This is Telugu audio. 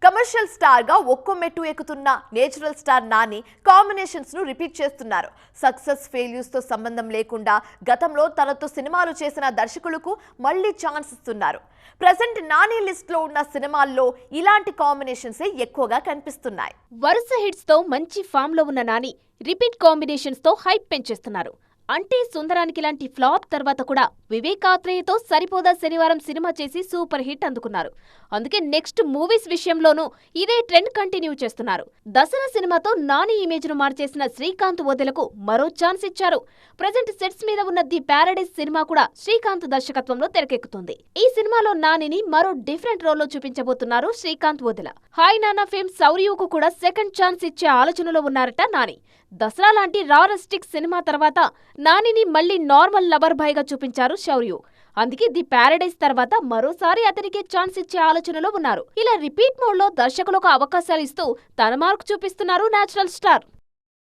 కమర్షియల్ స్టార్ గా ఒక్కో మెట్టు ఎక్కుతున్న నేచురల్ స్టార్ నాని కాంబినేషన్స్ ను రిపీట్ చేస్తున్నారు. సక్సెస్ ఫెయిల్యూర్స్ తో సంబంధం లేకుండా గతంలో తనతో సినిమాలు చేసిన దర్శకులకు మళ్ళీ ఛాన్స్ ఇస్తున్నారు. ప్రెజెంట్ నాని లిస్ట్ లో ఉన్న సినిమాల్లో ఇలాంటి కాంబినేషన్స్ ఎక్కువగా కనిపిస్తున్నాయి. వరుస హిట్స్ తో మంచి ఫామ్ లో ఉన్న నాని రిపీట్ కాంబినేషన్స్ తో హైప్ పెంచేస్తున్నారు. అంటే సుందరానికి లాంటి ఫ్లాప్ తర్వాత కూడా వివేక్ ఆత్రేయతో సరిపోదా శనివారం సినిమా చేసి సూపర్ హిట్ అందుకున్నారు. అందుకే నెక్స్ట్ మూవీస్ విషయంలోనూ ఇదే ట్రెండ్ కంటిన్యూ చేస్తున్నారు. దసరా సినిమాతో నాని ఇమేజ్ ను మార్చేసిన శ్రీకాంత్ వదిలకు మరో ఛాన్స్ ఇచ్చారు. ప్రజెంట్ సెట్స్ మీద ఉన్న ది ప్యారడైజ్ సినిమా కూడా శ్రీకాంత్ దర్శకత్వంలో తెరకెక్కుతుంది. ఈ సినిమాలో నానిని మరో డిఫరెంట్ రోల్లో చూపించబోతున్నారు శ్రీకాంత్ వదిల. హాయ్ నానా ఫేమ్ శౌర్యకు కూడా సెకండ్ ఛాన్స్ ఇచ్చే ఆలోచనలో ఉన్నారట నాని. దసరా లాంటి రారస్టిక్ సినిమా తర్వాత నానిని మళ్లీ నార్మల్ లవర్ బాయ్ గా చూపించారు శౌర్య. అందుకే ది ప్యారడైజ్ తర్వాత మరోసారి అతనికి ఛాన్స్ ఇచ్చే ఆలోచనలో ఉన్నారు. ఇలా రిపీట్ మోడ్ లో దర్శకులకు అవకాశాలు ఇస్తూ తన మార్కు చూపిస్తున్నారు నేచురల్ స్టార్.